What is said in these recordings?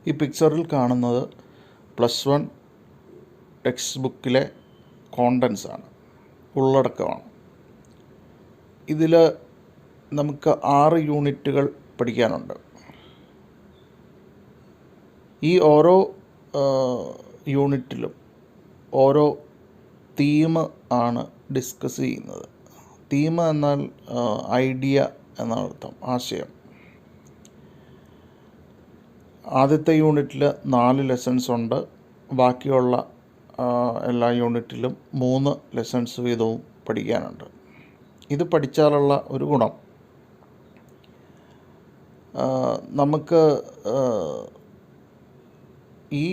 ഈ പിക്ചറിൽ കാണുന്നത് +1 ടെക്സ്റ്റ് ബുക്കിലെ കോണ്ടൻസ് ആണ്, ഉള്ളടക്കമാണ്. ഇതിൽ നമുക്ക് 6 യൂണിറ്റുകൾ പഠിക്കാനുണ്ട്. ഈ ഓരോ യൂണിറ്റിലും ഓരോ തീം ആണ് ഡിസ്കസ് ചെയ്യുന്നത്. തീം എന്നാൽ ഐഡിയ എന്നർത്ഥം, ആശയം. ആദ്യത്തെ യൂണിറ്റിൽ 4 ലെസൺസ് ഉണ്ട്. ബാക്കിയുള്ള എല്ലാ യൂണിറ്റിലും 3 ലെസൺസ് വീതവും പഠിക്കാനുണ്ട്. ഇത് പഠിച്ചാലുള്ള ഒരു ഗുണം, നമുക്ക് ഈ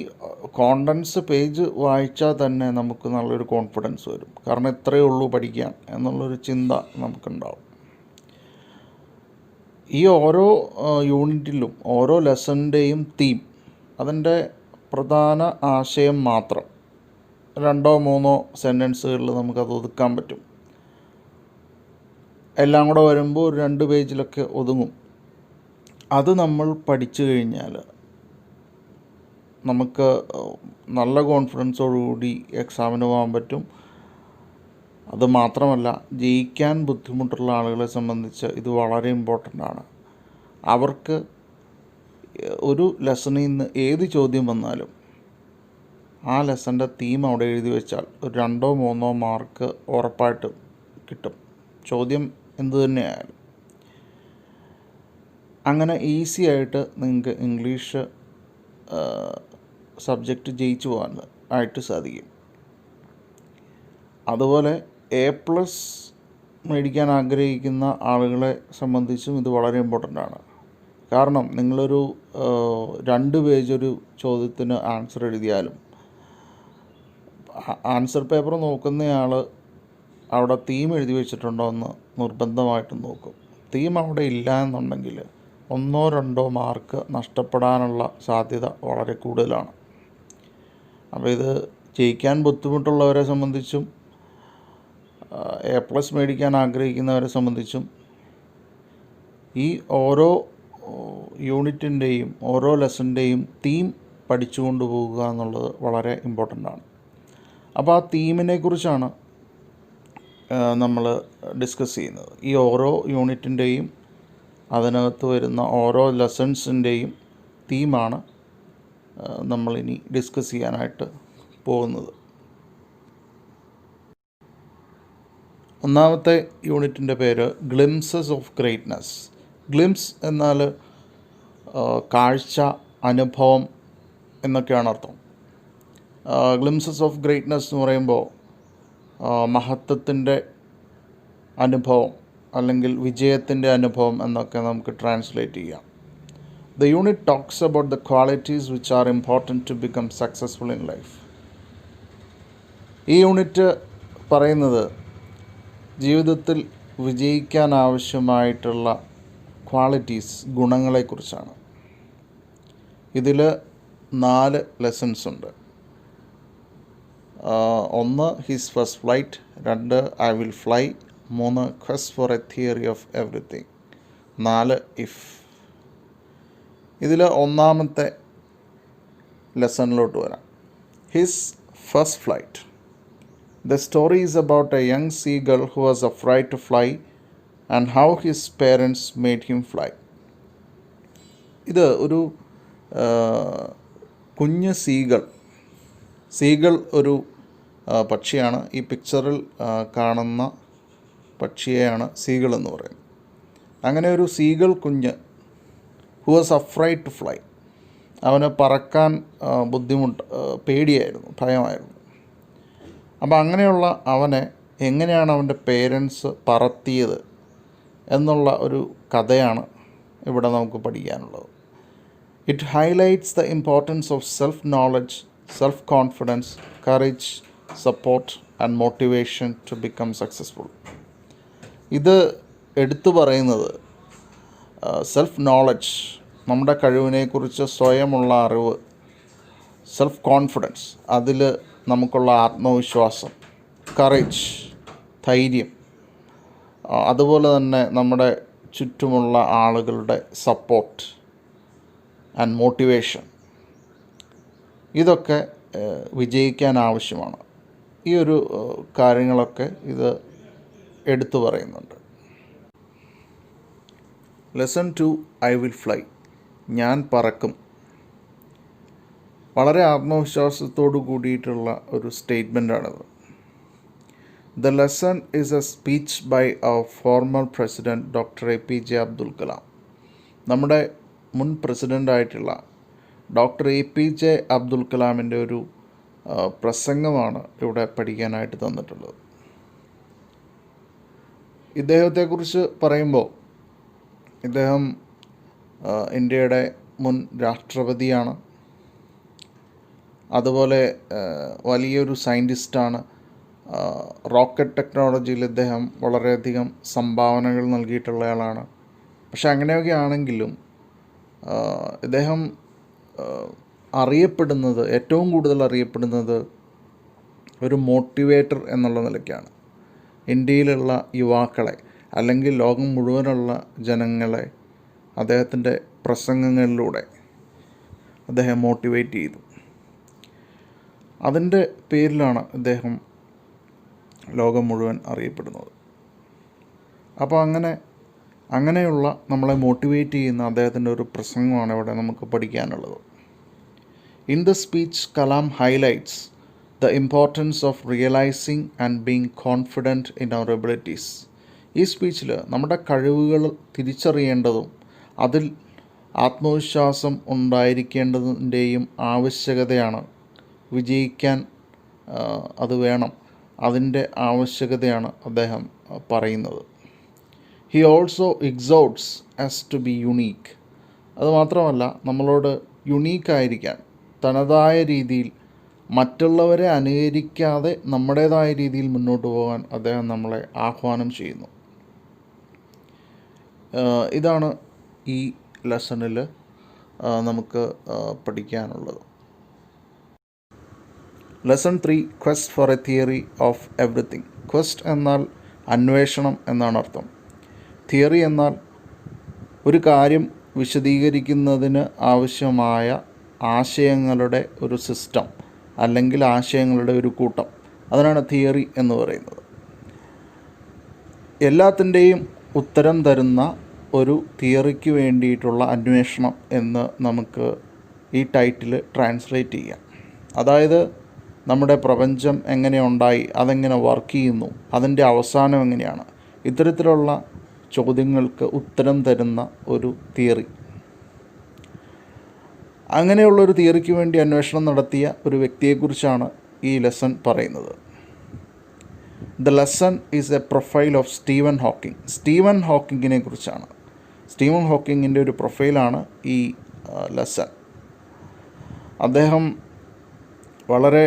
കോണ്ടൻസ് പേജ് വായിച്ചാൽ തന്നെ നമുക്ക് നല്ലൊരു കോൺഫിഡൻസ് വരും. കാരണം ഇത്രയേ ഉള്ളൂ പഠിക്കാൻ എന്നുള്ളൊരു ചിന്ത നമുക്കുണ്ടാവും. ഈ ഓരോ യൂണിറ്റിലും ഓരോ ലെസണിൻ്റെയും തീം, അതിൻ്റെ പ്രധാന ആശയം മാത്രം 2-3 സെൻറ്റൻസുകളിൽ നമുക്കത് ഒതുക്കാൻ പറ്റും. എല്ലാം കൂടെ വരുമ്പോൾ ഒരു 2 പേജിലൊക്കെ ഒതുങ്ങും. അത് നമ്മൾ പഠിച്ചു കഴിഞ്ഞാൽ നമുക്ക് നല്ല കോൺഫിഡൻസോടുകൂടി എക്സാമിന് പോകാൻ പറ്റും. അത് മാത്രമല്ല, ജയിക്കാൻ ബുദ്ധിമുട്ടുള്ള ആളുകളെ സംബന്ധിച്ച് ഇത് വളരെ ഇമ്പോർട്ടൻ്റ് ആണ്. അവർക്ക് ഒരു ലെസണിൽ നിന്ന് ഏത് ചോദ്യം വന്നാലും ആ ലെസൻ്റെ തീം അവിടെ എഴുതി വെച്ചാൽ ഒരു 2-3 മാർക്ക് ഉറപ്പായിട്ടും കിട്ടും, ചോദ്യം എന്തു തന്നെയായാലും. അങ്ങനെ ഈസി ആയിട്ട് നിങ്ങൾക്ക് ഇംഗ്ലീഷ് സബ്ജക്റ്റ് ജയിച്ചു പോകാൻ ആയിട്ട് സാധിക്കും. അതുപോലെ A+ മേടിക്കാൻ ആഗ്രഹിക്കുന്ന ആളുകളെ സംബന്ധിച്ചും ഇത് വളരെ ഇമ്പോർട്ടൻ്റ് ആണ്. കാരണം നിങ്ങളൊരു 2 പേജ് ഒരു ചോദ്യത്തിന് ആൻസർ എഴുതിയാലും ആൻസർ പേപ്പർ നോക്കുന്നയാൾ അവിടെ തീം എഴുതി വെച്ചിട്ടുണ്ടോ എന്ന് നിർബന്ധമായിട്ടും നോക്കും. തീം അവിടെ ഇല്ല എന്നുണ്ടെങ്കിൽ 1-2 മാർക്ക് നഷ്ടപ്പെടാനുള്ള സാധ്യത വളരെ കൂടുതലാണ്. അപ്പോൾ ഇത് ജയിക്കാൻ ബുദ്ധിമുട്ടുള്ളവരെ സംബന്ധിച്ചും A+ മേടിക്കാൻ ആഗ്രഹിക്കുന്നവരെ സംബന്ധിച്ചും ഈ ഓരോ യൂണിറ്റിൻ്റെയും ഓരോ ലെസൻ്റെയും തീം പഠിച്ചുകൊണ്ട് പോകുക എന്നുള്ളത് വളരെ ഇമ്പോർട്ടൻ്റ് ആണ്. അപ്പോൾ ആ തീമിനെ കുറിച്ചാണ് നമ്മൾ ഡിസ്കസ് ചെയ്യുന്നത്. ഈ ഓരോ യൂണിറ്റിൻ്റെയും അതിനകത്ത് വരുന്ന ഓരോ ലെസൺസിൻ്റെയും തീമാണ് നമ്മളിനി ഡിസ്കസ് ചെയ്യാനായിട്ട് പോകുന്നത്. ഒന്നാമത്തെ യൂണിറ്റിൻ്റെ പേര് ഗ്ലിംസസ് ഓഫ് ഗ്രേറ്റ്നെസ്. ഗ്ലിംസ് എന്നാൽ കാഴ്ച, അനുഭവം എന്നൊക്കെയാണ് അർത്ഥം. ഗ്ലിംസസ് ഓഫ് ഗ്രേറ്റ്നെസ് എന്ന് പറയുമ്പോൾ മഹത്വത്തിൻ്റെ അനുഭവം അല്ലെങ്കിൽ വിജയത്തിൻ്റെ അനുഭവം എന്നൊക്കെ നമുക്ക് ട്രാൻസ്ലേറ്റ് ചെയ്യാം. The unit talks about the qualities which are important to become successful in life. ഈ യൂണിറ്റ് പറയുന്നത് ജീവിതത്തിൽ വിജയിക്കാൻ ആവശ്യമായിട്ടുള്ള ക്വാളിറ്റീസ്, ഗുണങ്ങളെക്കുറിച്ചാണ്. ഇതിൽ 4 ലെസൺസ് ഉണ്ട്. 1 his first flight, 2 I will fly, 3 quest for a theory of everything, 4 if. ഇതിൽ ഒന്നാമത്തെ ലെസണിലോട്ട് വരാം. His first flight. The story is about a young seagull who was afraid to fly and how his parents made him fly. ഇത് ഒരു കുഞ്ഞ് seagull ഒരു പക്ഷിയാണ്. ഈ പിക്ചറിൽ കാണുന്ന പക്ഷിയെയാണ് സീഗൾ എന്ന് പറയുന്നത്. അങ്ങനെ ഒരു സീഗൾ കുഞ്ഞ് who was afraid to fly, അവന് പറക്കാൻ പേടിയായിരുന്നു, ഭയമായിരുന്നു. അപ്പോൾ അങ്ങനെയുള്ള അവനെ എങ്ങനെയാണ് അവൻ്റെ പേരൻസ് പറത്തിയത് എന്നുള്ള ഒരു കഥയാണ് ഇവിടെ നമുക്ക് പഠിക്കാനുള്ളത്. It highlights the importance of self knowledge, self confidence, courage, support and motivation to become successful. ഇത് എടുത്തു പറയുന്നത് സെൽഫ് നോളജ്, നമ്മുടെ കഴിവിനെക്കുറിച്ച് സ്വയമുള്ള അറിവ്, സെൽഫ് കോൺഫിഡൻസ്, അതിൽ നമുക്കുള്ള ആത്മവിശ്വാസം, കറേജ്, ധൈര്യം, അതുപോലെ തന്നെ നമ്മുടെ ചുറ്റുമുള്ള ആളുകളുടെ സപ്പോർട്ട് ആൻഡ് മോട്ടിവേഷൻ. ഇതൊക്കെ വിജയിക്കാൻ ആവശ്യമാണ്. ഈ ഒരു കാര്യങ്ങളൊക്കെ ഇത് എടുത്തു പറയുന്നുണ്ട്. ലെസൺ 2 ഐ വിൽ ഫ്ലൈ, ഞാൻ പറക്കും. വളരെ ആത്മവിശ്വാസത്തോടു കൂടിയിട്ടുള്ള ഒരു സ്റ്റേറ്റ്മെൻറ്റാണിത്. The lesson is a speech by our former president Dr. APJ Abdul Kalam. നമ്മുടെ മുൻ പ്രസിഡൻ്റായിട്ടുള്ള ഡോക്ടർ APJ അബ്ദുൽ കലാമിൻ്റെ ഒരു പ്രസംഗമാണ് ഇവിടെ പഠിക്കാനായിട്ട് തന്നിട്ടുള്ളത്. ഇദ്ദേഹത്തെക്കുറിച്ച് പറയുമ്പോൾ ഇദ്ദേഹം ഇന്ത്യയുടെ മുൻ രാഷ്ട്രപതിയാണ്. അതുപോലെ വലിയൊരു സയൻറ്റിസ്റ്റാണ്. റോക്കറ്റ് ടെക്നോളജിയിൽ ഇദ്ദേഹം വളരെയധികം സംഭാവനകൾ നൽകിയിട്ടുള്ളയാളാണ്. പക്ഷെ അങ്ങനെയൊക്കെ ആണെങ്കിലും ഇദ്ദേഹം അറിയപ്പെടുന്നത്, ഏറ്റവും കൂടുതൽ അറിയപ്പെടുന്നത് ഒരു മോട്ടിവേറ്റർ എന്നുള്ള നിലയ്ക്കാണ്. ഇന്ത്യയിലുള്ള യുവാക്കളെ അല്ലെങ്കിൽ ലോകം മുഴുവനുള്ള ജനങ്ങളെ അദ്ദേഹത്തിൻ്റെ പ്രസംഗങ്ങളിലൂടെ അദ്ദേഹം മോട്ടിവേറ്റ് ചെയ്തു. അതിൻ്റെ പേരിലാണ് അദ്ദേഹം ലോകം മുഴുവൻ അറിയപ്പെടുന്നത്. അപ്പോൾ അങ്ങനെയുള്ള നമ്മളെ മോട്ടിവേറ്റ് ചെയ്യുന്ന അദ്ദേഹത്തിൻ്റെ ഒരു പ്രസംഗമാണ് ഇവിടെ നമുക്ക് പഠിക്കാനുള്ളത്. In the speech Kalam highlights the importance of realising and being confident in our abilities. ഈ സ്പീച്ചിൽ നമ്മുടെ കഴിവുകൾ തിരിച്ചറിയേണ്ടതും അതിൽ ആത്മവിശ്വാസം ഉണ്ടായിരിക്കേണ്ടതിൻ്റെയും ആവശ്യകതയാണ്. വിജയിക്കാൻ അത് വേണം, അതിൻ്റെ ആവശ്യകതയാണ് അദ്ദേഹം പറയുന്നത്. He also exhorts us to be unique. അതുമാത്രമല്ല, നമ്മളോട് യുണീക്കായിരിക്കാൻ, തനതായ രീതിയിൽ മറ്റുള്ളവരെ അനുകരിക്കാതെ നമ്മുടേതായ രീതിയിൽ മുന്നോട്ട് പോകാൻ അദ്ദേഹം നമ്മളെ ആഹ്വാനം ചെയ്യുന്നു. ഇതാണ് ഈ ലെസണിൽ നമുക്ക് പഠിക്കാനുള്ളത്. Lesson 3 quest for a theory of everything. Quest എന്നാൽ അന്വേഷണം എന്നാണ് അർത്ഥം. തിയറി എന്നാൽ ഒരു കാര്യം വിശദീകരിക്കുന്നതിന് ആവശ്യമായ ആശയങ്ങളുടെ ഒരു സിസ്റ്റം അല്ലെങ്കിൽ ആശയങ്ങളുടെ ഒരു കൂട്ടം. അതിനാണ് തിയറി എന്ന് പറയുന്നത്. എല്ലാത്തിൻ്റെയും ഉത്തരം തരുന്ന ഒരു തിയറിക്ക് വേണ്ടിയിട്ടുള്ള അന്വേഷണം എന്ന് നമുക്ക് ഈ ടൈറ്റിൽ ട്രാൻസ്ലേറ്റ് ചെയ്യാം. അതായത് നമ്മുടെ പ്രപഞ്ചം എങ്ങനെ ഉണ്ടായി, അതെങ്ങനെ വർക്ക് ചെയ്യുന്നു, അതിൻ്റെ അവസാനം എങ്ങനെയാണ്, ഇത്തരത്തിലുള്ള ചോദ്യങ്ങൾക്ക് ഉത്തരം തരുന്ന ഒരു തിയറി. അങ്ങനെയുള്ളൊരു തിയറിക്ക് വേണ്ടി അന്വേഷണം നടത്തിയ ഒരു വ്യക്തിയെക്കുറിച്ചാണ് ഈ ലെസൺ പറയുന്നത്. The lesson is a profile of Stephen Hawking. Stephen ഹോക്കിങ്ങിനെ കുറിച്ചാണ്. സ്റ്റീവൻ ഹോക്കിങ്ങിൻ്റെ ഒരു പ്രൊഫൈലാണ് ഈ ലെസൺ. അദ്ദേഹം വളരെ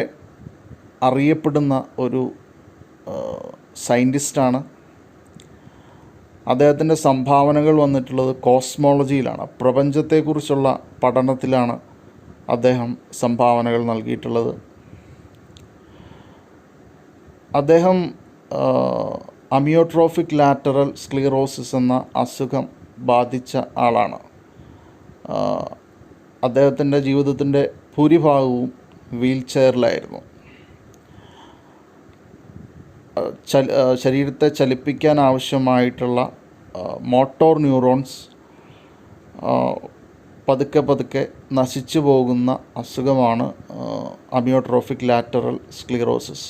അറിയപ്പെടുന്ന ഒരു സയൻറ്റിസ്റ്റാണ്. അദ്ദേഹത്തിൻ്റെ സംഭാവനകൾ വന്നിട്ടുള്ളത് കോസ്മോളജിയിലാണ്. പ്രപഞ്ചത്തെക്കുറിച്ചുള്ള പഠനത്തിലാണ് അദ്ദേഹം സംഭാവനകൾ നൽകിയിട്ടുള്ളത്. അദ്ദേഹം അമിയോട്രോഫിക് ലാറ്ററൽ സ്ക്ലീറോസിസ് എന്ന അസുഖം ബാധിച്ച ആളാണ്. അദ്ദേഹത്തിൻ്റെ ജീവിതത്തിൻ്റെ ഭൂരിഭാഗവും വീൽ ചെയറിലായിരുന്നു. ശരീരത്തെ ചലിപ്പിക്കാൻ ആവശ്യമായിട്ടുള്ള മോട്ടോർ ന്യൂറോൺസ് പതുക്കെ നശിച്ചു പോകുന്ന അസുഖമാണ് അമിയോട്രോഫിക് ലാറ്ററൽ സ്ക്ലീറോസിസ്.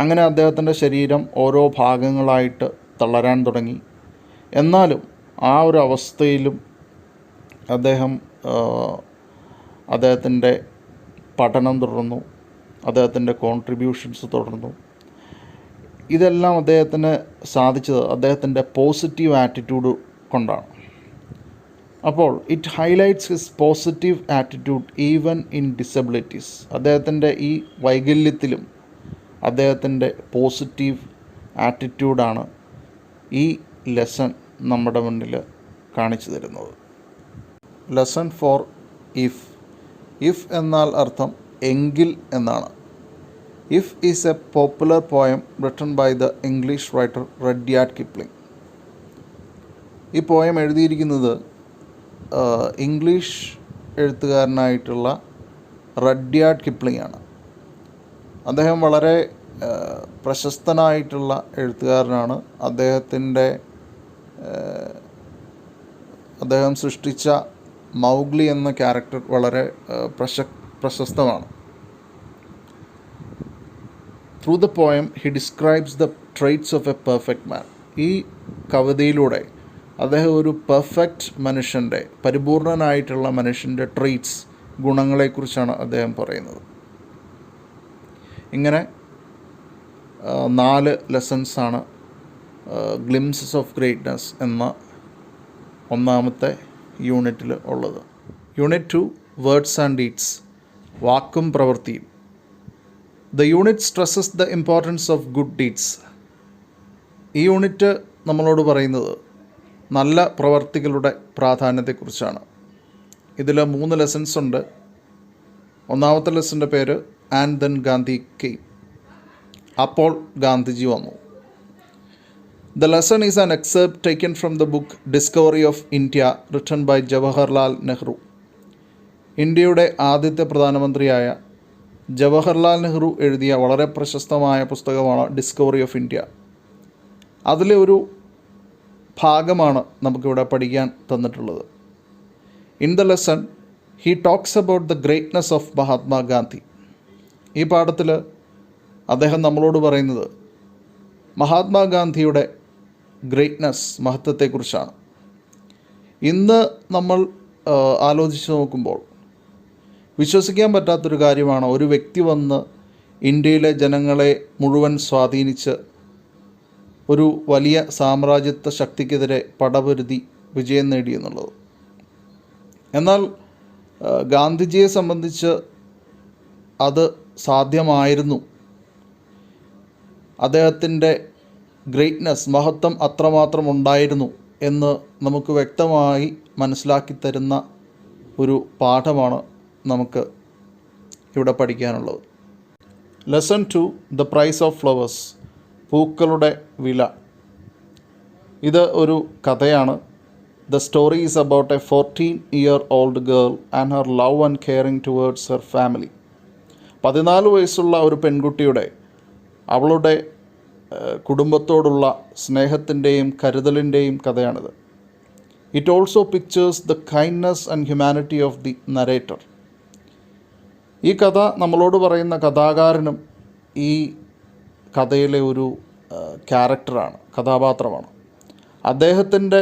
അങ്ങനെ അദ്ദേഹത്തിൻ്റെ ശരീരം ഓരോ ഭാഗങ്ങളായിട്ട് തളരാൻ തുടങ്ങി. എന്നാലും ആ ഒരു അവസ്ഥയിലും അദ്ദേഹത്തിൻ്റെ പഠനം തുടർന്നു, അദ്ദേഹത്തിൻ്റെ കോൺട്രിബ്യൂഷൻസ് തുടർന്നു. ഇതെല്ലാം അദ്ദേഹത്തിന് സാധിച്ചത് അദ്ദേഹത്തിൻ്റെ പോസിറ്റീവ് ആറ്റിറ്റ്യൂഡ് കൊണ്ടാണ്. അപ്പോൾ it highlights his positive attitude even in disabilities. അദ്ദേഹത്തിൻ്റെ ഈ വൈകല്യത്തിലും അദ്ദേഹത്തിൻ്റെ പോസിറ്റീവ് ആറ്റിറ്റ്യൂഡാണ് ഈ ലെസൺ നമ്മുടെ മുന്നിൽ കാണിച്ചു തരുന്നത്. Lesson 4 if. ഇഫ് എന്നാൽ അർത്ഥം എങ്കിൽ എന്നാണ്. If is a popular poem written by the English writer Rudyard Kipling. ഈ പോയം എഴുതിയിരിക്കുന്നത് ഇംഗ്ലീഷ് എഴുത്തുകാരനായിട്ടുള്ള റഡ്യാർഡ് കിപ്ലിംഗ് ആണ്. അദ്ദേഹം വളരെ പ്രശസ്തനായിട്ടുള്ള എഴുത്തുകാരനാണ്. അദ്ദേഹം സൃഷ്ടിച്ച മൗഗ്ലി എന്ന ക്യാരക്ടർ വളരെ പ്രശസ്തമാണ്. Through the poem he describes the traits of A perfect മാൻ. ഈ കവിതയിലൂടെ അദ്ദേഹം ഒരു പെർഫെക്റ്റ് മനുഷ്യൻ്റെ, പരിപൂർണനായിട്ടുള്ള മനുഷ്യൻ്റെ ട്രെയ്റ്റ്സ്, ഗുണങ്ങളെക്കുറിച്ചാണ് അദ്ദേഹം പറയുന്നത്. ഇങ്ങനെ 4 ലെസൺസാണ് ഗ്ലിംസസ് ഓഫ് ഗ്രേറ്റ്നസ് എന്ന ഒന്നാമത്തെ യൂണിറ്റിൽ ഉള്ളത്. യൂണിറ്റ് 2 വേർഡ്സ് ആൻഡ് ഡീഡ്സ്, വാക്കും പ്രവൃത്തിയും. The unit stresses the importance of good deeds. ഈ യൂണിറ്റ് നമ്മളോട് പറയുന്നത് നല്ല പ്രവർത്തികളുടെ പ്രാധാന്യത്തെക്കുറിച്ചാണ്. ഇതിൽ 3 ലെസൺസ് ഉണ്ട്. ഒന്നാമത്തെ ലെസൻ്റെ പേര് ആൻഡ് ദെൻ ഗാന്ധി കെയിം. അപ്പോൾ ഗാന്ധിജി വന്നു. The lesson is an excerpt taken from the book discovery of India written by Jawaharlal Nehru. ഇന്ത്യയുടെ ആദ്യത്തെ പ്രധാനമന്ത്രിയായ ജവഹർലാൽ നെഹ്റു എഴുതിയ വളരെ പ്രശസ്തമായ പുസ്തകമാണ് ഡിസ്കവറി ഓഫ് ഇന്ത്യ. അതിലെ ഒരു ഭാഗമാണ് നമുക്കിവിടെ പഠിക്കാൻ തന്നിട്ടുള്ളത്. In the lesson he talks about the greatness of Mahatma Gandhi. ഈ പാഠത്തിൽ അദ്ദേഹം നമ്മളോട് പറയുന്നത് മഹാത്മാഗാന്ധിയുടെ ഗ്രേറ്റ്നെസ്, മഹത്വത്തെക്കുറിച്ചാണ്. ഇന്ന് നമ്മൾ ആലോചിച്ച് നോക്കുമ്പോൾ വിശ്വസിക്കാൻ പറ്റാത്തൊരു കാര്യമാണ്, ഒരു വ്യക്തി വന്ന് ഇന്ത്യയിലെ ജനങ്ങളെ മുഴുവൻ സ്വാധീനിച്ച് ഒരു വലിയ സാമ്രാജ്യത്വ ശക്തിക്കെതിരെ പടപൊരുതി വിജയം നേടിയെന്നുള്ളത്. എന്നാൽ ഗാന്ധിജിയെ സംബന്ധിച്ച് അത് സാധ്യമായിരുന്നു. അദ്ദേഹത്തിൻ്റെ ഗ്രേറ്റ്നെസ്, മഹത്വം അത്രമാത്രം ഉണ്ടായിരുന്നു എന്ന് നമുക്ക് വ്യക്തമായി മനസ്സിലാക്കി തരുന്ന ഒരു പാഠമാണ് നമുക്ക് ഇവിടെ പഠിക്കാനുള്ളത്. Lesson 2 the price of flowers, പൂക്കളുടെ വില. ഇത് ഒരു കഥയാണ്. The story is about a 14-year-old girl and her love and caring towards her family. 14 വയസ്സുള്ള ഒരു പെൺകുട്ടിയുടെ, അവളുടെ കുടുംബത്തോടുള്ള സ്നേഹത്തിൻ്റെയും കരുതലിൻ്റെയും കഥയാണിത്. It also pictures the kindness and humanity of the narrator. ഈ കഥ നമ്മളോട് പറയുന്ന കഥാകാരനും ഈ കഥയിലെ ഒരു ക്യാരക്ടറാണ്, കഥാപാത്രമാണ്. അദ്ദേഹത്തിൻ്റെ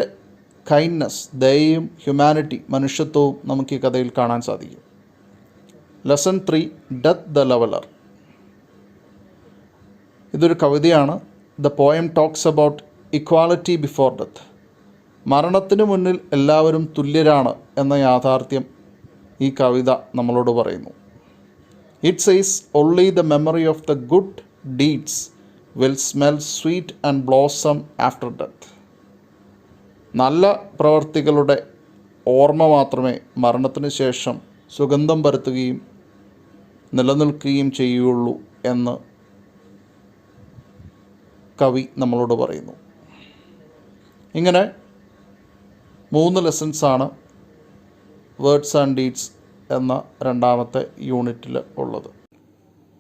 കൈൻഡ്നെസ്, ദയയും ഹ്യൂമാനിറ്റി, മനുഷ്യത്വവും നമുക്ക് ഈ കഥയിൽ കാണാൻ സാധിക്കും. Lesson 3 death the leveller. ഇതൊരു കവിതയാണ്. The poem talks about equality before death. മരണത്തിന് മുന്നിൽ എല്ലാവരും തുല്യരാണ് എന്ന യാഥാർത്ഥ്യം ഈ കവിത നമ്മളോട് പറയുന്നു. It says only the memory of the good deeds will smell sweet and blossom after death. നല്ല പ്രവർത്തികളുടെ ഓർമ്മ മാത്രമേ മരണത്തിന് ശേഷം സുഗന്ധം പരത്തുകയും നിലനിൽക്കുകയും ചെയ്യുകയുള്ളൂ എന്ന് കവി നമ്മളോട് പറയുന്നു. ഇങ്ങനെ 3 ലെസൺസാണ് വേർഡ്സ് ആൻഡ് ഡീഡ്സ് എന്ന രണ്ടാമത്തെ യൂണിറ്റിൽ ഉള്ളത്.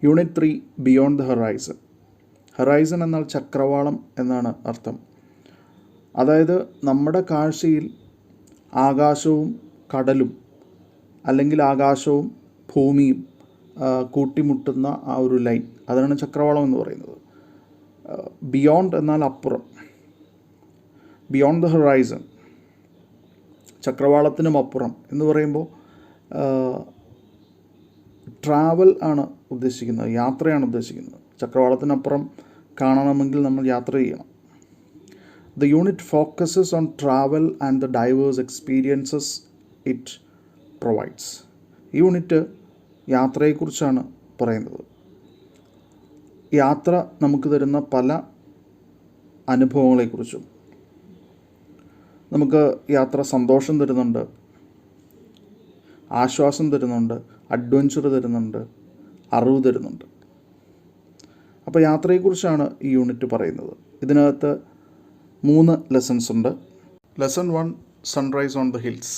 Unit 3 beyond the horizon. Horizon എന്നാൽ ചക്രവാളം എന്നാണ് അർത്ഥം. അതായത് നമ്മുടെ കാഴ്ചയിൽ ആകാശവും കടലും, അല്ലെങ്കിൽ ആകാശവും ഭൂമിയും കൂട്ടിമുട്ടുന്ന ആ ഒരു ലൈൻ, അതാണ് ചക്രവാളം എന്ന് പറയുന്നത്. ബിയോണ്ട് എന്നാൽ അപ്പുറം, ബിയോണ്ട് ദ ഹൊറൈസൺ, ചക്രവാളത്തിനും അപ്പുറം എന്ന് പറയുമ്പോൾ ട്രാവൽ ആണ് ഉദ്ദേശിക്കുന്നത്, യാത്രയാണ് ഉദ്ദേശിക്കുന്നത്. ചക്രവാളത്തിനപ്പുറം കാണണമെങ്കിൽ നമ്മൾ യാത്ര ചെയ്യണം. The unit focuses on travel and the diverse experiences it provides. ഈ യൂണിറ്റ് യാത്രയെക്കുറിച്ചാണ് പറയുന്നത്. യാത്ര നമുക്ക് തരുന്ന പല അനുഭവങ്ങളെക്കുറിച്ചും. നമുക്ക് യാത്ര സന്തോഷം തരുന്നുണ്ട്, ആശ്വാസം തരുന്നുണ്ട്, അഡ്വഞ്ചർ തരുന്നുണ്ട്, അറിവ് തരുന്നുണ്ട്. അപ്പോൾ യാത്രയെക്കുറിച്ചാണ് ഈ യൂണിറ്റ് പറയുന്നത്. ഇതിനകത്ത് 3 ലെസൺസ് ഉണ്ട്. Lesson 1 sunrise on the hills.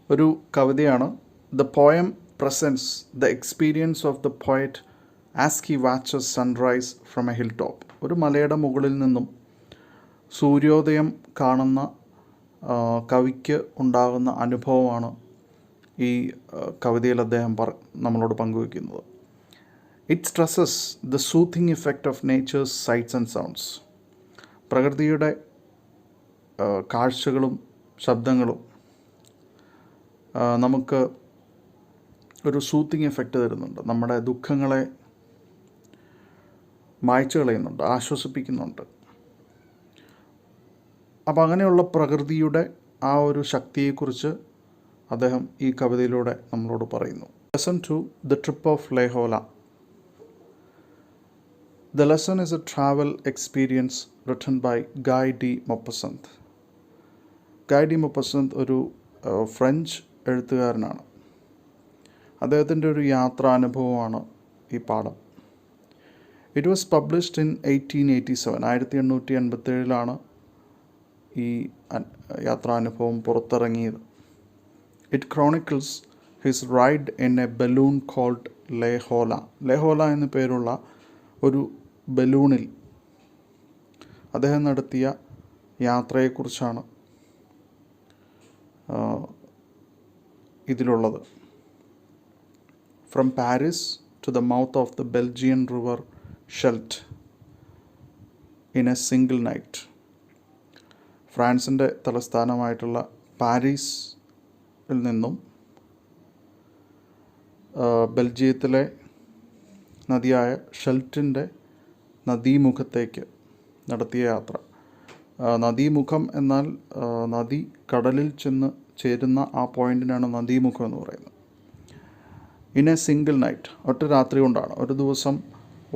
ഒരു കവിതയാണ്. The poem presents the experience of the poet as he watches sunrise from a hilltop. ഒരു മലയുടെ മുകളിൽ നിന്നും സൂര്യോദയം കാണുന്ന കവിക്ക് ഉണ്ടാകുന്ന അനുഭവമാണ് ഈ കവിതയിൽ അദ്ദേഹം നമ്മളോട് പങ്കുവയ്ക്കുന്നത്. It stresses the soothing effect of natures sites and sounds. പ്രകൃതിയുടെ കാഴ്ചകളും ശബ്ദങ്ങളും നമുക്ക് ഒരു സൂത്തിങ് എഫക്റ്റ് തരുന്നുണ്ട്. നമ്മുടെ ദുഃഖങ്ങളെ മായ്ച്ചു കളയുന്നുണ്ട്, ആശ്വസിപ്പിക്കുന്നുണ്ട്. അപ്പം അങ്ങനെയുള്ള പ്രകൃതിയുടെ ആ ഒരു ശക്തിയെക്കുറിച്ച് അദ്ദേഹം ഈ കവിതയിലൂടെ നമ്മളോട് പറയുന്നു. Lesson 2, the trip of Le Horla. The lesson is a travel experience written by Guy de Maupassant. Guy de Maupassant ഒരു ഫ്രഞ്ച് എഴുത്തുകാരനാണ്. അദ്ദേഹത്തിൻ്റെ ഒരു യാത്രാനുഭവമാണ് ഈ പാഠം. It was published in 1887. 1887 ഈ യാത്രാനുഭവം പുറത്തിറങ്ങിയത്. It chronicles his ride in a balloon called Le Horla. Le Horla എന്നു പേരുള്ള ഒരു ബലൂണിൽ അദ്ദേഹം നടത്തിയ യാത്രയെക്കുറിച്ചാണ് ഇതിലുള്ളത്. From Paris to the mouth of the Belgian river Scheldt in a single night. ഫ്രാൻസിൻ്റെ തലസ്ഥാനമായിട്ടുള്ള പാരീസിൽ നിന്നും ബെൽജിയത്തിലെ നദിയായ ഷെൽറ്റിൻ്റെ നദീമുഖത്തേക്ക് നടത്തിയ യാത്ര. നദീമുഖം എന്നാൽ നദി കടലിൽ ചെന്ന് ചേരുന്ന ആ പോയിന്റിനാണ് നദീമുഖം എന്ന് പറയുന്നത്. ഇൻ എ സിംഗിൾ നൈറ്റ്, ഒറ്റ രാത്രി കൊണ്ടാണ്. ഒരു ദിവസം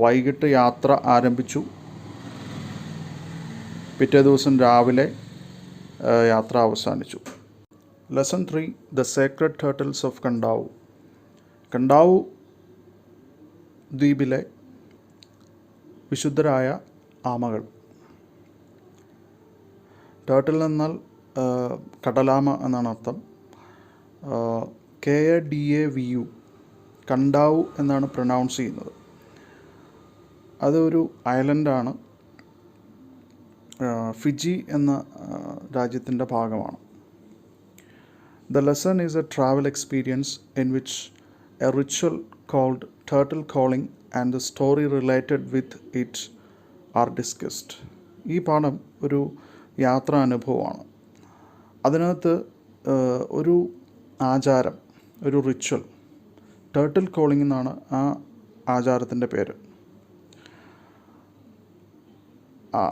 വൈകിട്ട് യാത്ര ആരംഭിച്ചു, പിറ്റേ ദിവസം രാവിലെ യാത്ര അവസാനിച്ചു. Lesson 3, the sacred turtles of Kandavu. Kandavu ദ്വീപിലെ വിശുദ്ധരായ ആമകൾ. ടേർട്ടിൽ എന്നാൽ കടലാമ എന്നാണ് അർത്ഥം. KADAVU, കണ്ടാവു എന്നാണ് പ്രൊനൗൺസ് ചെയ്യുന്നത്. അതൊരു ഐലൻഡാണ്. ഫിജി എന്ന രാജ്യത്തിൻ്റെ ഭാഗമാണ്. The lesson is A travel experience in which A ritual called turtle calling and the story related with it are discussed. ഈ പാഠം ഒരു യാത്രാ അനുഭവമാണ്. അതിനകത്ത് ഒരു ആചാരം, ഒരു റിച്വൽ, ടേർട്ടിൽ കോളിംഗ് എന്നാണ് ആ ആചാരത്തിൻ്റെ പേര്.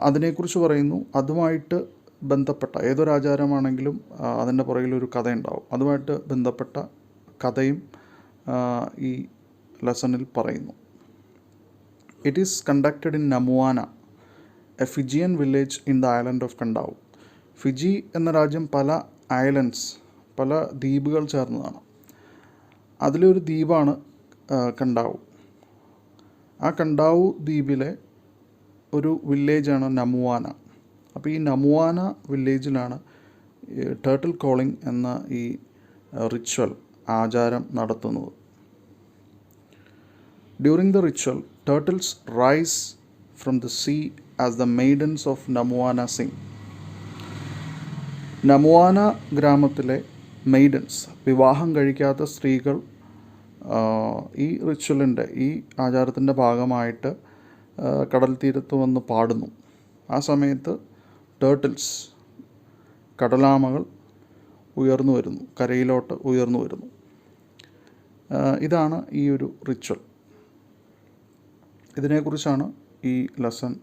അതിനെക്കുറിച്ച് പറയുന്നു. അതുമായിട്ട് ബന്ധപ്പെട്ട ഏതൊരു ആചാരമാണെങ്കിലും അതിൻ്റെ പുറകിലൊരു കഥയുണ്ടാവും. അതുമായിട്ട് ബന്ധപ്പെട്ട കഥയും ഈ ലെസണിൽ പറയുന്നു. It is conducted in Namuana, a Fijian village in the island of Kandavu. Fiji എന്ന രാജ്യം പല ഐലൻഡ്സ്, പല ദ്വീപുകൾ ചേർന്നതാണ്. അതിലൊരു ദ്വീപാണ് കണ്ടാവു. ആ കണ്ടാവു ദ്വീപിലെ ഒരു വില്ലേജാണ് നമുവാന. അപ്പോൾ ഈ നമുവാന വില്ലേജിലാണ് ടേർട്ടിൽ കോളിംഗ് എന്ന ഈ റിച്വൽ, ആചാരം നടത്തുന്നത്. During the ritual, turtles rise from the sea as the maidens of Namuana sing. നമുവാന ഗ്രാമത്തിലെ മെയ്ഡൻസ്, വിവാഹം കഴിക്കാത്ത സ്ത്രീകൾ ഈ റിച്വലിൻ്റെ, ഈ ആചാരത്തിൻ്റെ ഭാഗമായിട്ട് കടൽ തീരത്ത് വന്ന് പാടുന്നു. ആ സമയത്ത് ടേർട്ടിൽസ്, കടലാമകൾ ഉയർന്നു വരുന്നു, കരയിലോട്ട് ഉയർന്നു വരുന്നു. ഇതാണ് ഈ ഒരു റിച്വൽ. ഇതിനെക്കുറിച്ചാണ് ഈ ലെസൺ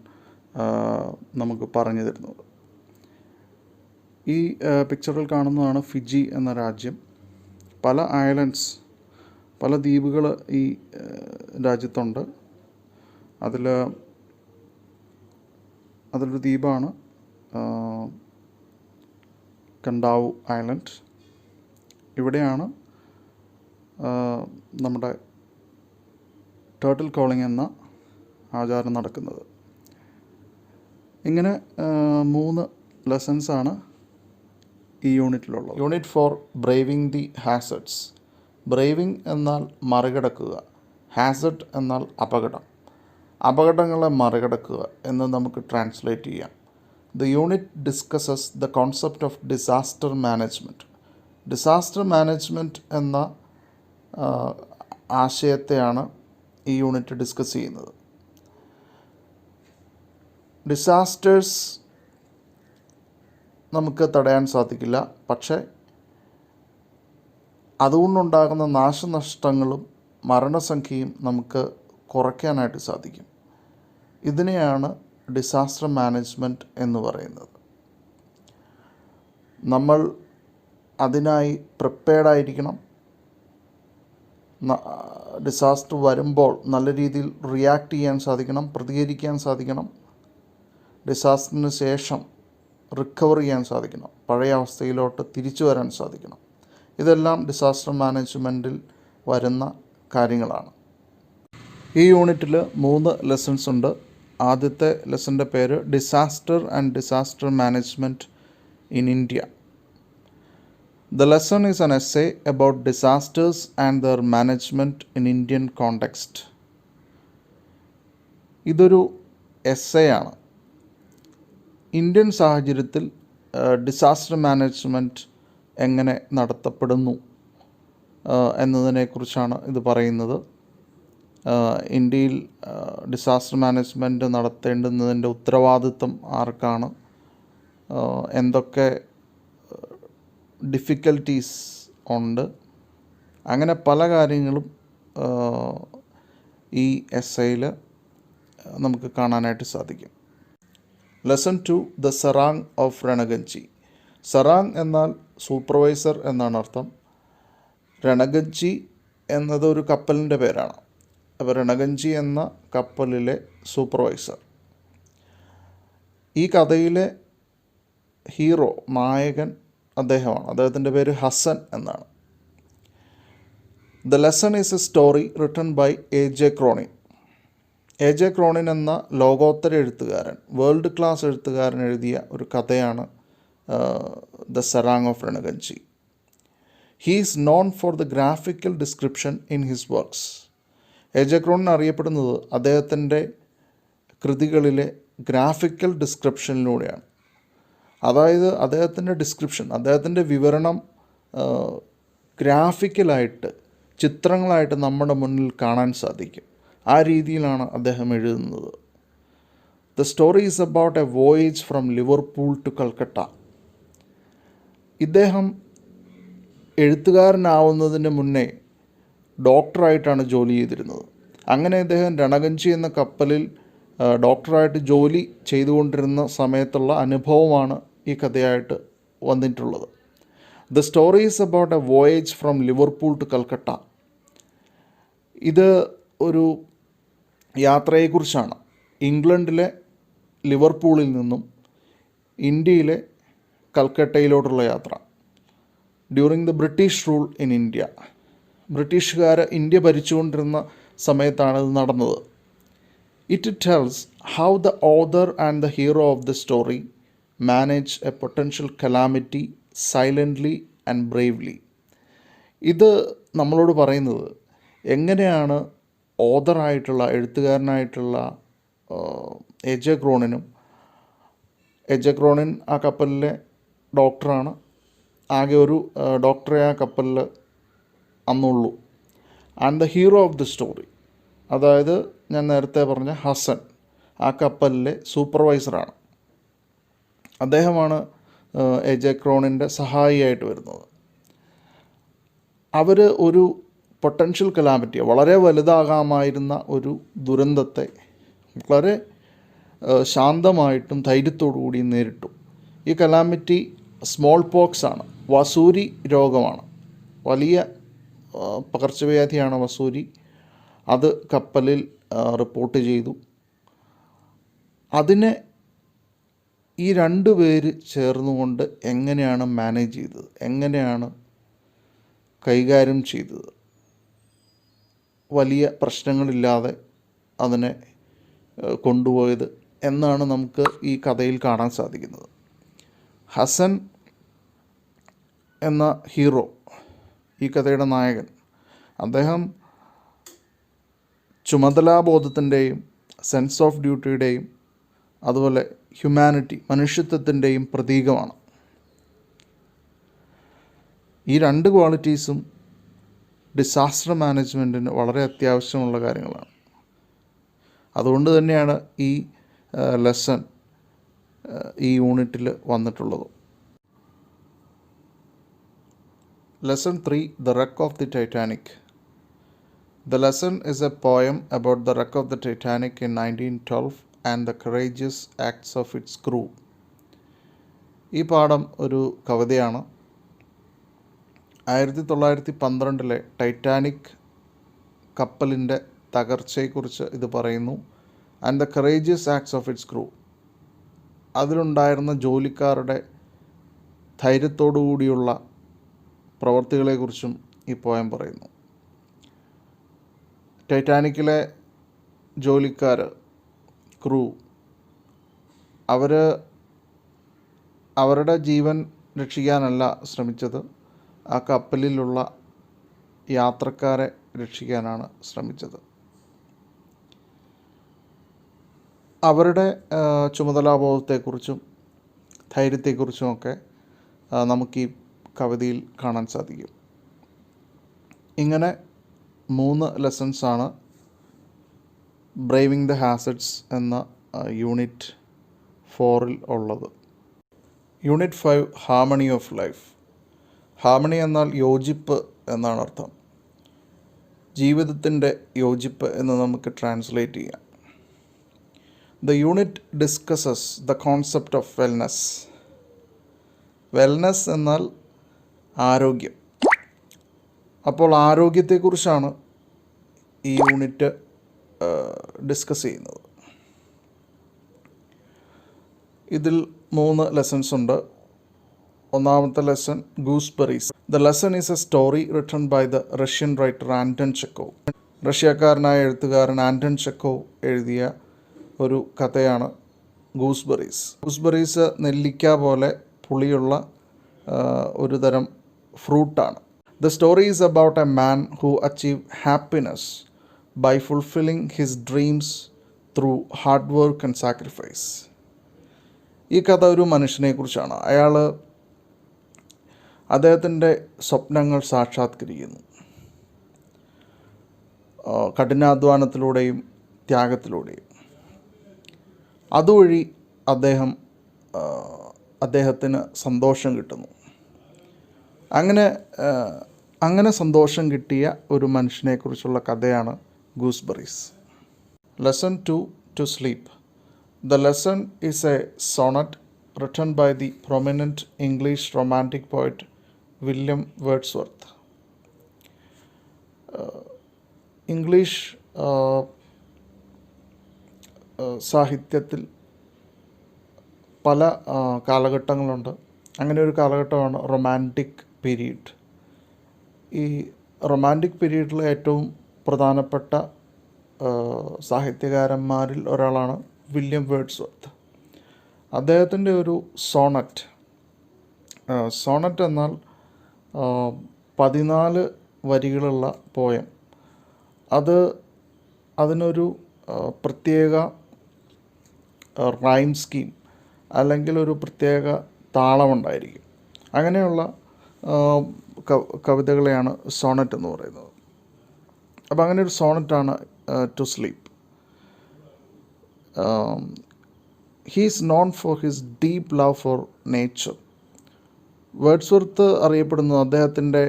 നമുക്ക് പറഞ്ഞു തരുന്നത്. ഈ പിക്ചറിൽ കാണുന്നതാണ് ഫിജി എന്ന രാജ്യം. പല ഐലൻഡ്സ്, പല ദ്വീപുകൾ ഈ രാജ്യത്തുണ്ട്. അതിലൊരു ദ്വീപാണ് കണ്ടാവു ഐലൻഡ്. ഇവിടെയാണ് നമ്മുടെ ടേർട്ടിൽ കോളിംഗ് എന്ന ആചാരം നടക്കുന്നത്. ഇങ്ങനെ 3 ലെസൺസാണ് ഈ യൂണിറ്റിലുള്ളത്. Unit 4, braving the hazards. Braving എന്നാൽ മറികടക്കുക, ഹാസഡ് എന്നാൽ അപകടം, അപകടങ്ങളെ മറികടക്കുക എന്ന് നമുക്ക് ട്രാൻസ്ലേറ്റ് ചെയ്യാം. The unit discusses the concept of disaster management. Disaster management എന്ന ആശയത്തെയാണ് ഈ യൂണിറ്റ് ഡിസ്കസ് ചെയ്യുന്നത്. ഡിസാസ്റ്റേഴ്സ് നമുക്ക് തടയാൻ സാധിക്കില്ല, പക്ഷേ അതുകൊണ്ടുണ്ടാകുന്ന നാശനഷ്ടങ്ങളും മരണസംഖ്യയും നമുക്ക് കുറയ്ക്കാനായിട്ട് സാധിക്കും. ഇതിനെയാണ് ഡിസാസ്റ്റർ മാനേജ്മെൻറ്റ് എന്ന് പറയുന്നത്. നമ്മൾ അതിനായി പ്രിപ്പയർഡായിരിക്കണം. ഡിസാസ്റ്റർ വരുമ്പോൾ നല്ല രീതിയിൽ റിയാക്ട് ചെയ്യാൻ സാധിക്കണം, പ്രതികരിക്കാൻ സാധിക്കണം. ഡിസാസ്റ്ററിന് ശേഷം റിക്കവർ ചെയ്യാൻ സാധിക്കണം, പഴയ അവസ്ഥയിലോട്ട് തിരിച്ചു വരാൻ സാധിക്കണം. ഇതെല്ലാം ഡിസാസ്റ്റർ മാനേജ്മെൻറ്റിൽ വരുന്ന കാര്യങ്ങളാണ്. ഈ യൂണിറ്റിൽ 3 ലെസൺസ് ഉണ്ട്. ആദ്യത്തെ ലെസൻ്റെ പേര് disaster and disaster management in India. The lesson is an essay about disasters and their management in Indian context. ഇതൊരു എസ്സേയാണ്. ഇന്ത്യൻ സാഹചര്യത്തിൽ ഡിസാസ്റ്റർ മാനേജ്മെൻറ്റ് എങ്ങനെ നടത്തപ്പെടുന്നു എന്നതിനെക്കുറിച്ചാണ് ഇത് പറയുന്നത്. ഇന്ത്യയിൽ ഡിസാസ്റ്റർ മാനേജ്മെൻറ്റ് നടത്തേണ്ടുന്നതിൻ്റെ ഉത്തരവാദിത്വം ആർക്കാണ്, എന്തൊക്കെ ഡിഫിക്കൽട്ടീസ് ഉണ്ട്, അങ്ങനെ പല കാര്യങ്ങളും ഈ എസ്സേയിൽ നമുക്ക് കാണാനായിട്ട് സാധിക്കും. Lesson 2 the serang of Ranaganji. Serang എന്നാൽ സൂപ്പർവൈസർ എന്നാണ് അർത്ഥം. രണഗഞ്ചി എന്നത് ഒരു കപ്പലിൻ്റെ പേരാണ്. അപ്പോൾ രണഗഞ്ചി എന്ന കപ്പലിലെ സൂപ്പർവൈസർ. ഈ കഥയിലെ ഹീറോ, നായകൻ അദ്ദേഹമാണ്. അദ്ദേഹത്തിൻ്റെ പേര് ഹസൻ എന്നാണ്. The lesson is a story written by A.J. Cronin. A.J. Cronin എന്ന ലോകോത്തര എഴുത്തുകാരൻ, വേൾഡ് ക്ലാസ് എഴുത്തുകാരൻ എഴുതിയ ഒരു കഥയാണ് the serang of Ranaganji. He is known for the graphical description in his works. A.J. Cronin അറിയപ്പെടുന്നത് അദ്ദേഹത്തിൻ്റെ കൃതികളിലെ ഗ്രാഫിക്കൽ ഡിസ്ക്രിപ്ഷനിലൂടെയാണ്. അതായത് അദ്ദേഹത്തിൻ്റെ ഡിസ്ക്രിപ്ഷൻ, അദ്ദേഹത്തിൻ്റെ വിവരണം ഗ്രാഫിക്കലായിട്ട്, ചിത്രങ്ങളായിട്ട് നമ്മുടെ മുന്നിൽ കാണാൻ സാധിക്കും. ആ രീതിയിലാണ് അദ്ദേഹം എഴുതുന്നത്. The story is about a voyage from Liverpool to Calcutta. ഇദ്ദേഹം എഴുത്തുകാരനാവുന്നതിന് മുന്നേ ഡോക്ടറായിട്ടാണ് ജോലി ചെയ്തിരുന്നത്. അങ്ങനെ അദ്ദേഹം രണഗഞ്ചി എന്ന കപ്പലിൽ ഡോക്ടറായിട്ട് ജോലി ചെയ്തുകൊണ്ടിരുന്ന സമയത്തുള്ള അനുഭവമാണ് ഈ കഥയായിട്ട് വന്നിട്ടുള്ളത്. The story is about a voyage from Liverpool to Calcutta. ഇത് ഒരു യാത്രയെക്കുറിച്ചാണ്. ഇംഗ്ലണ്ടിലെ ലിവർപൂളിൽ നിന്നും ഇന്ത്യയിലെ കൽക്കട്ടയിലോട്ടുള്ള യാത്ര. During the British rule in India. ബ്രിട്ടീഷുകാർ ഇന്ത്യ ഭരിച്ചുകൊണ്ടിരുന്ന സമയത്താണ് ഇത് നടന്നത്. It tells how the author and the hero of the story manage a potential calamity silently and bravely. ഇത് നമ്മളോട് പറയുന്നത് എങ്ങനെയാണ് ഓഥറായിട്ടുള്ള, എഴുത്തുകാരനായിട്ടുള്ള A.J. ക്രോണിനും, A.J. ക്രോണിൻ ആ കപ്പലിലെ ഡോക്ടറാണ്. ആകെ ഒരു ഡോക്ടറെ ആ കപ്പലിൽ അന്നുള്ളൂ. And the hero of the story, അതായത് ഞാൻ നേരത്തെ പറഞ്ഞ ഹസൻ, ആ കപ്പലിലെ സൂപ്പർവൈസറാണ്. അദ്ദേഹമാണ് A.J. ക്രോണിൻ്റെ സഹായിയായിട്ട് വരുന്നത്. അവർ ഒരു പൊട്ടൻഷ്യൽ കലാമിറ്റി, വളരെ വലുതാകാമായിരുന്ന ഒരു ദുരന്തത്തെ വളരെ ശാന്തമായിട്ടും ധൈര്യത്തോടു കൂടി നേരിട്ടു. ഈ കലാമിറ്റി സ്മോൾ പോക്സ് ആണ്, വസൂരി രോഗമാണ്. വലിയ പകർച്ചവ്യാധിയാണ് വസൂരി. അത് കപ്പലിൽ റിപ്പോർട്ട് ചെയ്തു. അതിനെ ഈ 2 പേര് ചേർന്നുകൊണ്ട് എങ്ങനെയാണ് മാനേജ് ചെയ്തത്, എങ്ങനെയാണ് കൈകാര്യം ചെയ്തത്, വലിയ പ്രശ്നങ്ങളില്ലാതെ അതിനെ കൊണ്ടുപോയത് എന്നാണ് നമുക്ക് ഈ കഥയിൽ കാണാൻ സാധിക്കുന്നത്. ഹസൻ എന്ന ഹീറോ, ഈ കഥയുടെ നായകൻ, അദ്ദേഹം ചുമതലാബോധത്തിൻ്റെയും സെൻസ് ഓഫ് ഡ്യൂട്ടിയുടെയും അതുപോലെ ഹ്യൂമാനിറ്റി മനുഷ്യത്വത്തിൻ്റെയും പ്രതീകമാണ്. ഈ രണ്ട് ക്വാളിറ്റീസും ഡിസാസ്റ്റർ മാനേജ്മെൻറ്റിന് വളരെ അത്യാവശ്യമുള്ള കാര്യങ്ങളാണ്. അതുകൊണ്ട് തന്നെയാണ് ഈ ലെസൺ ഈ യൂണിറ്റിൽ വന്നിട്ടുള്ളത്. Lesson 3, The Wreck of the Titanic. The lesson is a poem about the wreck of the Titanic in 1912 and the courageous acts of its crew. ഈ പാഠം ഒരു കവിതയാണ്. 1912 ടൈറ്റാനിക് കപ്പലിൻ്റെ തകർച്ചയെക്കുറിച്ച് ഇത് പറയുന്നു. And the courageous acts of its crew, അതിലുണ്ടായിരുന്ന ജോലിക്കാരുടെ ധൈര്യത്തോടു കൂടിയുള്ള പ്രവർത്തികളെക്കുറിച്ചും ഈ പോയം പറയുന്നു. ടൈറ്റാനിക്കിലെ ജോലിക്കാർ, ക്രൂ, അവരുടെ ജീവൻ രക്ഷിക്കാനല്ല ശ്രമിച്ചത്, ആ കപ്പലിലുള്ള യാത്രക്കാരെ രക്ഷിക്കാനാണ് ശ്രമിച്ചത്. അവരുടെ ചുമതലാബോധത്തെക്കുറിച്ചും ധൈര്യത്തെക്കുറിച്ചുമൊക്കെ നമുക്ക് ഈ കവിതയിൽ കാണാൻ സാധിക്കും. ഇങ്ങനെ 3 ലെസൺസാണ് ബ്രേവിങ് ദ ഹാസഡ്സ് എന്ന യൂണിറ്റ് 4 ഉള്ളത്. Unit 5, harmony of life. Harmony എന്നാൽ യോജിപ്പ് എന്നാണ് അർത്ഥം. ജീവിതത്തിൻ്റെ യോജിപ്പ് എന്ന് നമുക്ക് ട്രാൻസ്ലേറ്റ് ചെയ്യാം. The unit discusses the concept of wellness. Wellness എന്നാൽ ആരോഗ്യം. അപ്പോൾ ആരോഗ്യത്തെക്കുറിച്ചാണ് ഈ യൂണിറ്റ് ഡിസ്കസ് ചെയ്യുന്നത്. ഇതിൽ 3 ലെസൺസ് ഉണ്ട്. ഒന്നാമത്തെ lesson, gooseberries. The lesson is a story written by the Russian writer Anton Chekhov. റഷ്യക്കാരനായ എഴുത്തുകാരൻ ആൻറ്റൺ ചെക്കോവ് എഴുതിയ ഒരു കഥയാണ് ഗൂസ്ബെറീസ്. ഗൂസ്ബെറീസ് നെല്ലിക്ക പോലെ പുളിയുള്ള ഒരു തരം ഫ്രൂട്ടാണ്. The story is about a man who achieve happiness by fulfilling his dreams through hard work and sacrifice. ഈ കഥ ഒരു മനുഷ്യനെക്കുറിച്ചാണ്. അയാൾ അദ്ദേഹത്തിൻ്റെ സ്വപ്നങ്ങൾ സാക്ഷാത്കരിക്കുന്നു. കഠിനാധ്വാനത്തിലൂടെയും ത്യാഗത്തിലൂടെയും. അതുവഴി അദ്ദേഹത്തിന് സന്തോഷം കിട്ടുന്നു. അങ്ങനെ സന്തോഷം കിട്ടിയ ഒരു മനുഷ്യനെക്കുറിച്ചുള്ള കഥയാണ് gooseberries. Lesson 2, to sleep. The lesson is a sonnet written by the prominent English romantic poet William Wordsworth. English സാഹിത്യത്തിൽ പല കാലഘട്ടങ്ങളുണ്ട്. അങ്ങനെ ഒരു കാലഘട്ടമാണ് റൊമാൻറ്റിക് പീരീഡ്. ഈ റൊമാൻറ്റിക് പീരീഡിൽ ഏറ്റവും പ്രധാനപ്പെട്ട സാഹിത്യകാരന്മാരിൽ ഒരാളാണ് വില്യം വേർഡ്സ്വർത്ത്. അദ്ദേഹത്തിൻ്റെ ഒരു സോണറ്റ് എന്നാൽ 14 വരികളുള്ള പോയം. അതിനൊരു പ്രത്യേക റൈം സ്കീം അല്ലെങ്കിൽ ഒരു പ്രത്യേക താളമുണ്ടായിരിക്കും. അങ്ങനെയുള്ള കവിതകളെയാണ് സോണറ്റ് എന്ന് പറയുന്നത്. അപ്പോൾ അങ്ങനെ ഒരു സോണറ്റാണ് to sleep. he is known for his deep love for nature. Wordsworth അറിയപ്പെടുന്നത് അദ്ദേഹത്തിൻ്റെ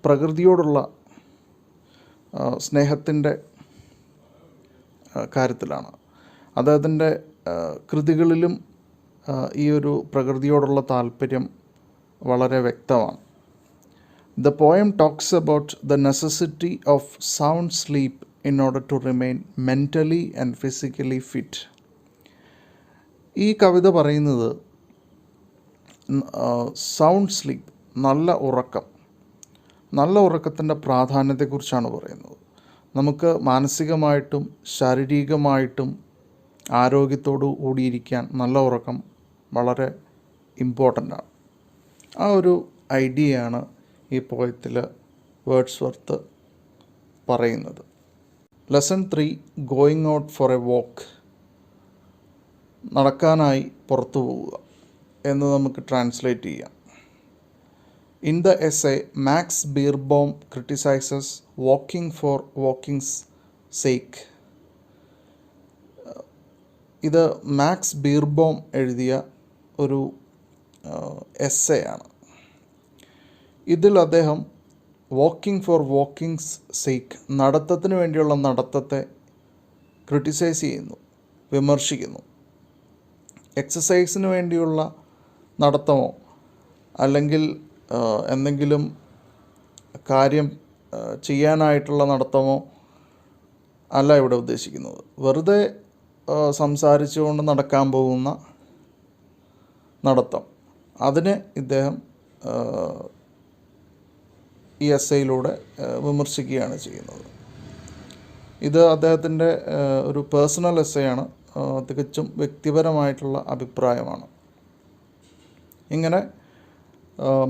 പ്രകൃതിയോടുള്ള സ്നേഹത്തിൻ്റെ കാര്യത്തിലാണ്. അദ്ദേഹത്തിൻ്റെ കൃതികളിലും ഈ ഒരു പ്രകൃതിയോടുള്ള താല്പര്യം വളരെ വ്യക്തമാണ്. The poem talks about the necessity of sound sleep in order to remain mentally and physically fit. ഈ കവിത പറയുന്നത് സൗണ്ട് സ്ലീപ്പ്, നല്ല ഉറക്കത്തിൻ്റെ പ്രാധാന്യത്തെക്കുറിച്ചാണ് പറയുന്നത്. നമുക്ക് മാനസികമായിട്ടും ശാരീരികമായിട്ടും ആരോഗ്യത്തോടു കൂടിയിരിക്കാൻ നല്ല ഉറക്കം വളരെ ഇമ്പോർട്ടൻ്റ് ആണ്. ആ ഒരു ഐഡിയയാണ് ഈ പോയത്തിൽ വേർഡ്സ്വർത്ത് പറയുന്നത്. Lesson 3 going out for a walk, നടക്കാനായി പുറത്തു പോവുക എന്ന് നമുക്ക് ട്രാൻസ്ലേറ്റ് ചെയ്യാം. In the essay Max Beerbohm criticizes walking for walking's sake. ഇത് മാക്സ് ബീർബോം എഴുതിയ ഒരു എസ്സേ ആണ്. ഇതിൽ അദ്ദേഹം വാക്കിംഗ് ഫോർ വാക്കിംഗ്സ് സേക്ക്, നടത്തത്തിന് വേണ്ടിയുള്ള നടത്തത്തെ ക്രിട്ടിസൈസ് ചെയ്യുന്നു, വിമർശിക്കുന്നു. എക്സസൈസിന് വേണ്ടിയുള്ള നടത്തമോ അല്ലെങ്കിൽ എന്തെങ്കിലും കാര്യം ചെയ്യാനായിട്ടുള്ള നടത്തമോ അല്ല ഇവിടെ ഉദ്ദേശിക്കുന്നത്. വെറുതെ സംസാരിച്ചുകൊണ്ട് നടക്കാൻ പോകുന്ന നടത്തം, അതിനെ ഇദ്ദേഹം ഈ എസ്സേയിലൂടെ വിമർശിക്കുകയാണ് ചെയ്യുന്നത്. ഇത് അദ്ദേഹത്തിൻ്റെ ഒരു പേഴ്സണൽ എസ്സേയാണ്, തികച്ചും വ്യക്തിപരമായിട്ടുള്ള അഭിപ്രായമാണ്. ഇങ്ങനെ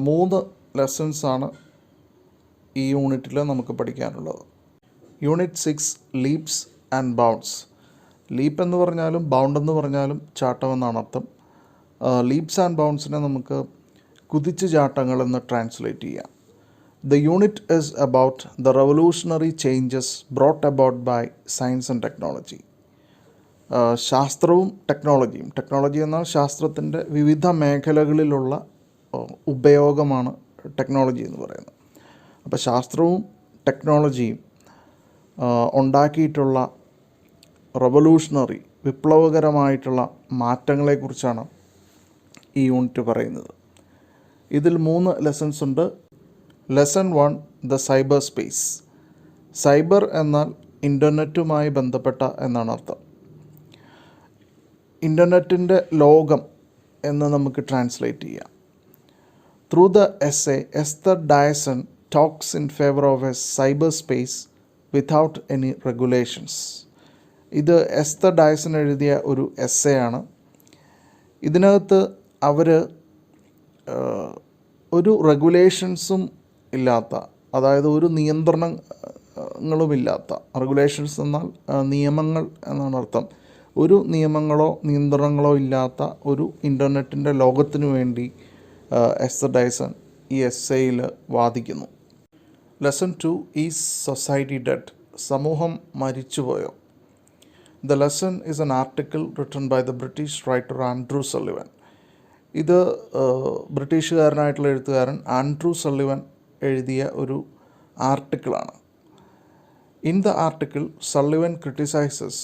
3 ലെസൺസാണ് ഈ യൂണിറ്റിൽ നമുക്ക് പഠിക്കാനുള്ളത്. Unit 6 leaps and bounds. Leap എന്ന് പറഞ്ഞാലും ബൗണ്ട് എന്ന് പറഞ്ഞാലും ചാട്ടം എന്നാണ് അർത്ഥം. ലീപ്സ് ആൻഡ് ബൗണ്ട്സിനെ നമുക്ക് കുതിച്ചു ചാട്ടങ്ങൾ എന്ന് ട്രാൻസ്ലേറ്റ് ചെയ്യാം. The unit is about the revolutionary changes brought about by science and technology. ശാസ്ത്രവും ടെക്നോളജിയും, ടെക്നോളജി എന്നാൽ ശാസ്ത്രത്തിൻ്റെ വിവിധ മേഖലകളിലുള്ള ഉപയോഗമാണ് ടെക്നോളജി എന്ന് പറയുന്നത്. അപ്പോൾ ശാസ്ത്രവും ടെക്നോളജിയും ഉണ്ടാക്കിയിട്ടുള്ള റവല്യൂഷണറി, വിപ്ലവകരമായിട്ടുള്ള മാറ്റങ്ങളെക്കുറിച്ചാണ് ഈ യൂണിറ്റ് പറയുന്നത്. ഇതിൽ 3 ലെസൺസ് ഉണ്ട്. Lesson 1 the cyber space. Cyber എന്നാൽ ഇൻ്റർനെറ്റുമായി ബന്ധപ്പെട്ട എന്നാണ് അർത്ഥം. ഇൻ്റർനെറ്റിൻ്റെ ലോകം എന്ന് നമുക്ക് ട്രാൻസ്ലേറ്റ് ചെയ്യാം. Through the essay Esther Dyson talks in favour of a cyber space without any regulations. ഇത് എസ്തർ ഡയസൺ എഴുതിയ ഒരു എസ്സേ ആണ്. ഇതിനകത്ത് അവർ ഒരു റെഗുലേഷൻസും ഇല്ലാത്ത, അതായത് ഒരു നിയന്ത്രണങ്ങളുമില്ലാത്ത, റെഗുലേഷൻസ് എന്നാൽ നിയമങ്ങൾ എന്നാണ് അർത്ഥം, ഒരു നിയമങ്ങളോ നിയന്ത്രണങ്ങളോ ഇല്ലാത്ത ഒരു ഇൻ്റർനെറ്റിൻ്റെ ലോകത്തിനു വേണ്ടി എസ്തർ ഡയസൺ ഈ എസ്സേയിൽ വാദിക്കുന്നു. Lesson 2 is society dead. സമൂഹം മരിച്ചുപോയോ? The lesson is an article written by the British writer Andrew Sullivan. ഇത് ബ്രിട്ടീഷുകാരനായിട്ടുള്ള എഴുത്തുകാരൻ ആൻഡ്രൂ സള്ളിവൻ എഴുതിയ ഒരു ആർട്ടിക്കിളാണ്. In the article Sullivan criticizes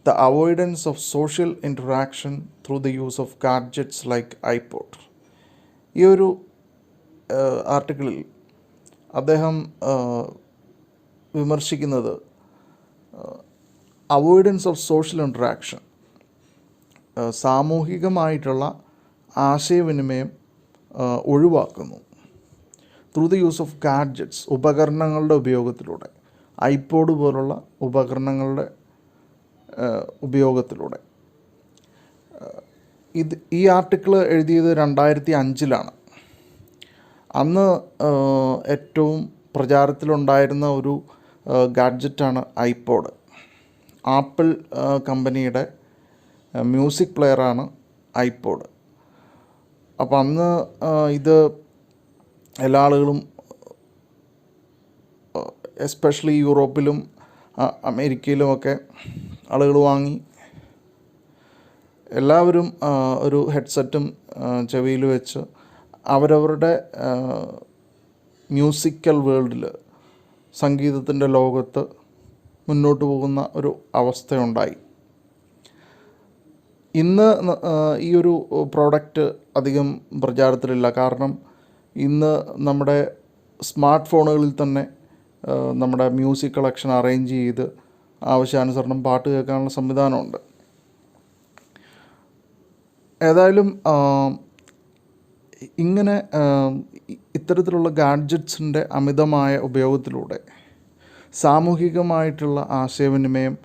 the avoidance of social interaction through the use of gadgets like iPod. ഈ ഒരു ആർട്ടിക്കിളിൽ അദ്ദേഹം വിമർശിക്കുന്നത് അവോയ്ഡൻസ് ഓഫ് സോഷ്യൽ ഇൻറ്ററാക്ഷൻ, സാമൂഹികമായിട്ടുള്ള ആശയവിനിമയം ഒഴിവാക്കുന്നു. Through the use of gadgets, ഉപകരണങ്ങളുടെ ഉപയോഗത്തിലൂടെ, ഐപോഡ് പോലുള്ള ഉപകരണങ്ങളുടെ ഉപയോഗത്തിലൂടെ. ഈ ആർട്ടിക്കിൾ എഴുതിയത് 2005 അന്ന് ഏറ്റവും പ്രചാരത്തിലുണ്ടായിരുന്ന ഒരു ഗാഡ്ജറ്റാണ് ഐപോഡ്. ആപ്പിൾ കമ്പനിയുടെ മ്യൂസിക് പ്ലെയറാണ് ഐപോഡ്. അപ്പോൾ അന്ന് ഇത് എല്ലാ ആളുകളും, എസ്പെഷ്യലി യൂറോപ്പിലും അമേരിക്കയിലുമൊക്കെ ആളുകൾ വാങ്ങി. എല്ലാവരും ഒരു ഹെഡ്സെറ്റും ചെവിയിൽ വെച്ച് അവരവരുടെ മ്യൂസിക്കൽ വേൾഡിൽ, സംഗീതത്തിൻ്റെ ലോകത്ത് മുന്നോട്ട് പോകുന്ന ഒരു അവസ്ഥയുണ്ടായി. ഇന്ന് ഈ ഒരു പ്രോഡക്റ്റ് അധികം പ്രചാരത്തിലില്ല. കാരണം ഇന്ന് നമ്മുടെ സ്മാർട്ട് ഫോണുകളിൽ തന്നെ നമ്മുടെ മ്യൂസിക് കളക്ഷൻ അറേഞ്ച് ചെയ്ത് ആവശ്യാനുസരണം പാട്ട് കേൾക്കാനുള്ള സംവിധാനമുണ്ട്. ഏതായാലും ഇങ്ങനെ ഇത്തരത്തിലുള്ള ഗാഡ്ജറ്റ്സിൻ്റെ അമിതമായ ഉപയോഗത്തിലൂടെ സാമൂഹികമായിട്ടുള്ള ആശയവിനിമയം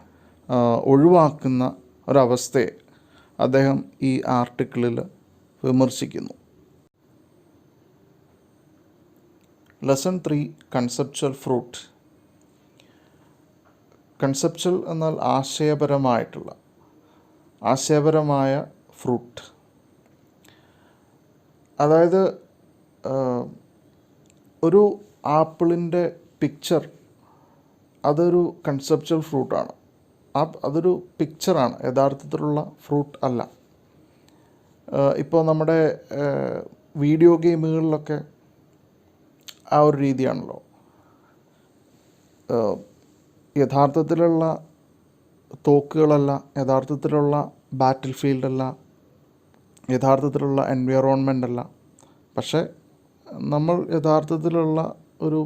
ഒഴിവാക്കുന്ന ഒരവസ്ഥയെ അദ്ദേഹം ഈ ആർട്ടിക്കിളിൽ വിമർശിക്കുന്നു. Lesson 3 conceptual fruit. കൺസെപ്ച്വൽ എന്നാൽ ആശയപരമായ ഫ്രൂട്ട്. അതായത് ഒരു ആപ്പിളിൻ്റെ പിക്ചർ അതൊരു കൺസെപ്ച്വൽ ഫ്രൂട്ടാണ്. അതൊരു പിക്ചറാണ്, യഥാർത്ഥത്തിലുള്ള ഫ്രൂട്ട് അല്ല. ഇപ്പോൾ നമ്മുടെ വീഡിയോ ഗെയിമുകളിലൊക്കെ ആ ഒരു രീതിയാണല്ലോ. യഥാർത്ഥത്തിലുള്ള തോക്കുകളല്ല, യഥാർത്ഥത്തിലുള്ള ബാറ്റിൽ ഫീൽഡല്ല, യഥാർത്ഥത്തിലുള്ള എൻവയറോൺമെൻ്റ് അല്ല. പക്ഷേ നമ്മൾ യഥാർത്ഥത്തിലുള്ള ഒരു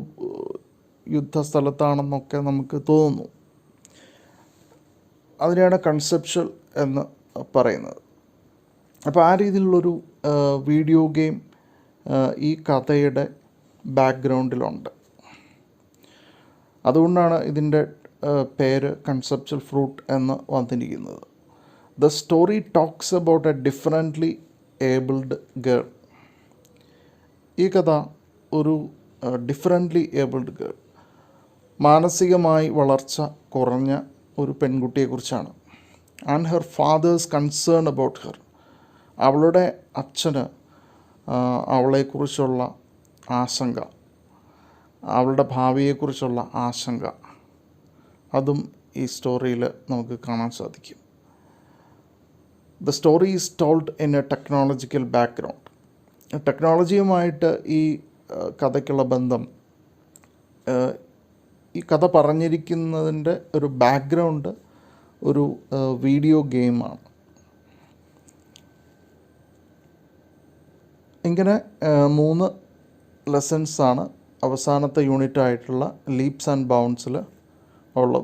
യുദ്ധസ്ഥലത്താണെന്നൊക്കെ നമുക്ക് തോന്നുന്നു. അതിനെയാണ് കൺസെപ്ച്വൽ എന്ന് പറയുന്നത്. അപ്പോൾ ആ രീതിയിലുള്ളൊരു വീഡിയോ ഗെയിം ഈ കഥയുടെ ബാക്ക്ഗ്രൗണ്ടിലുണ്ട്. അതുകൊണ്ടാണ് ഇതിൻ്റെ പേര് കൺസെപ്ച്വൽ ഫ്രൂട്ട് എന്ന് വന്നിരിക്കുന്നത്. The story talks about A differently abled girl. ഈ കഥ ഒരു ഡിഫറൻ്റ്ലി ഏബിൾഡ് ഗേൾ, മാനസികമായി വളർച്ച കുറഞ്ഞ ഒരു പെൺകുട്ടിയെക്കുറിച്ചാണ്. And her father's concern about her. അവളുടെ അച്ഛന് അവളെക്കുറിച്ചുള്ള ആശങ്ക, അവളുടെ ഭാവിയെക്കുറിച്ചുള്ള ആശങ്ക, അതും ഈ സ്റ്റോറിയിൽ നമുക്ക് കാണാൻ സാധിക്കും. The story is told in a technological background. ടെക്നോളജിയുമായിട്ട് ഈ കഥയ്ക്കുള്ള ബന്ധം, ഈ കഥ പറഞ്ഞിരിക്കുന്നതിൻ്റെ ഒരു ബാക്ക്ഗ്രൗണ്ട് ഒരു വീഡിയോ ഗെയിമാണ്. ഇങ്ങനെ 3 ലെസൺസാണ് അവസാനത്തെ യൂണിറ്റായിട്ടുള്ള ലീപ്സ് ആൻഡ് ബൗണ്ട്സിൽ ഉള്ളത്.